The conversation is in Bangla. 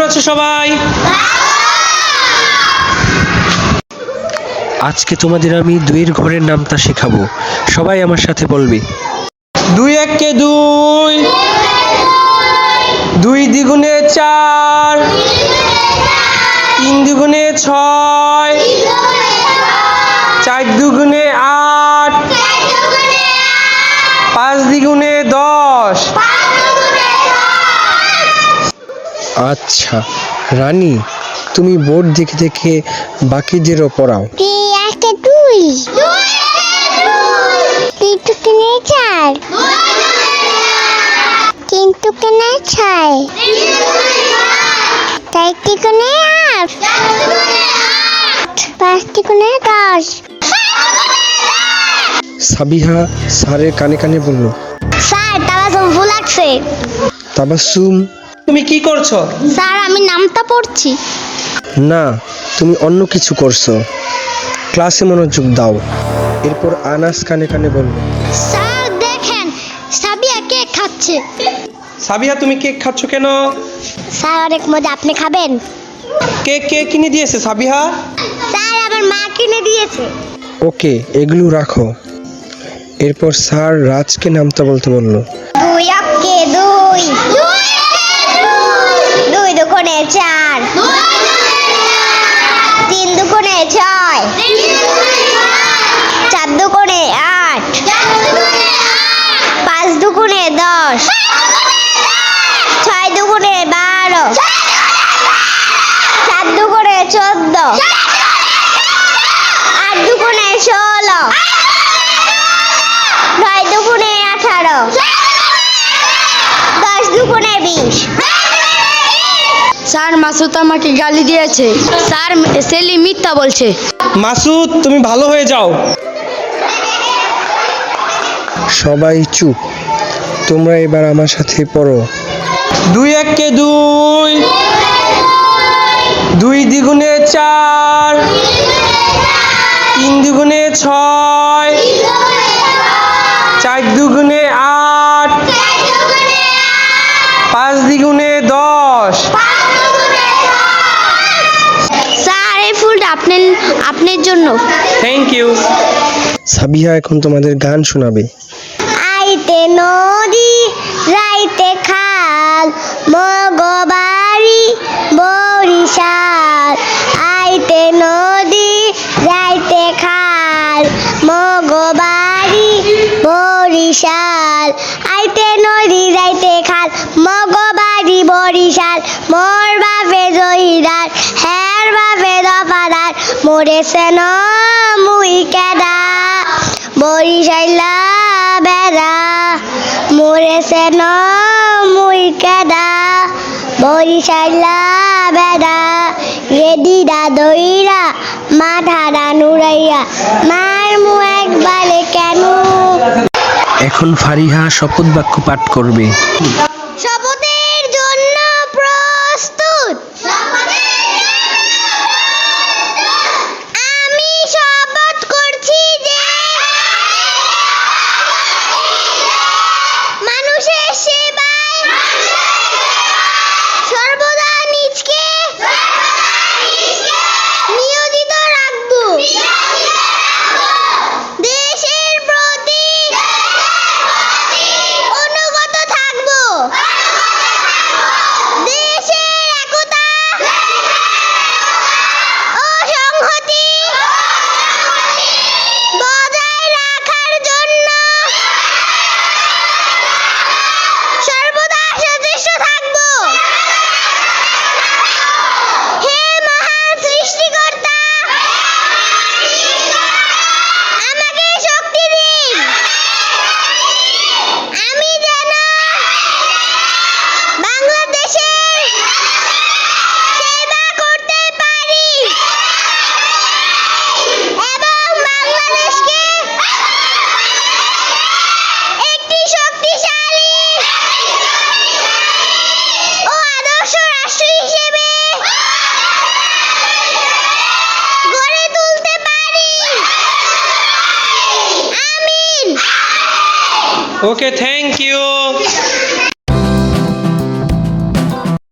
আছো সবাই? আজকে তোমাদের আমি দুইয়ের ঘরের নামতা শেখাবো। সবাই আমার সাথে বলবে। 2 একে 2, 2 দ্বিগুণে 4, 3 দ্বিগুণে 6, 4 দুগুণে 8, 5 দ্বিগুণে 10। আচ্ছা রানী, তুমি বোর্ড দেখে দেখে বাকিদেরও পড়াও। 3 একে 2, 3 দুগুণে 4, 3 দুগুণে 6, 4 দুগুণে 8, 5 দুগুণে 10। সাবিহা স্যারের কানে কানে বলল। স্যার তাবাসুম ভুল লাগছে। তাবাসসুম, তুমি কি করছো? স্যার আমি নামটা পড়ছি। না, তুমি অন্য কিছু করছো। ক্লাসে মনোযোগ দাও। এরপর আনাস কানে কানে বলল। স্যার দেখেন, সাবিয়া কেক খাচ্ছে। সাবিহা, তুমি কেক খাচ্ছ কেন? স্যার অনেক মজা, আপনি খাবেন? কেক কে কিনে দিয়েছে সাবিহা? স্যার আমার মা কিনে দিয়েছে। ওকে, এগুলো রাখো। এরপর স্যার রাজকে নামতা বলতে বলল। 2 একে 2, 2 দুগুণে 4, 3 দুগুণে 6, 4 দুগুণে 8, 5 দুগুণে 10, 6 দুগুণে 12, 7 দুগুণে 14, 8 দুগুণে 16, 9 দুগুণে 18, 10 দুগুণে 20। স্যার মাসুদ আমাকে গালি দিয়েছে। স্যার সেলিম মিথ্যা বলছে। মাসুদ, তুমি ভালো হয়ে যাও। সবাই চুপ। তোমরা এবার আমার সাথে পড়ো। 2 একে 2, 2 দ্বিগুণে 4, 3 দ্বিগুণে 6, 4 দুগুণে 8, 5 দ্বিগুণে 10। স্যার এই ফুলটা আপনার জন্য। Thank you. সাবিহা এখন তোমাদের গান শোনাবে। আইতে নদী রাইতে খাল, মগবাড়ি বরিশাল। আইতে নদী রাইতে খাল, মগবাড়ি বরিশাল। আইতে নদী রাইতে খাল, মগবাড়ি বরিশাল। মোর বাপে জহিদার, হের বাপে দফাদার। মরেছে ন মুই কেডা, বরিশাইলা বেড়া। মরেছে ন মুই কেডা, বরিশাইলা বেড়া। রেডিডা দইরা মাথাডা নুরাইয়া, মার মু একবারে কেন। এখন ফারিহা শপথ বাক্য পাঠ করবে। শপথের জন্য প্রস্তুত। আমি শপথ করছি যে মানুষের সেবায় সর্বদা নিজকে নিয়োজিত রাখবো। দেশের প্রতি অনুগত থাকবো। দেশের একতা ও সংহতি বজায় রাখার জন্য সর্বদা সচেষ্ট থাকবো। হে মহান সৃষ্টিকর্তা, আমাকে শক্তি দিন। আমি যেন বাংলাদেশের সেবা করতে পারি এবং বাংলাদেশকে একটি শক্তিশালী ও আদর্শ রাষ্ট্র হিসেবে গড়ে তুলতে পারি। আমিন। ওকে, থ্যাংক ইউ।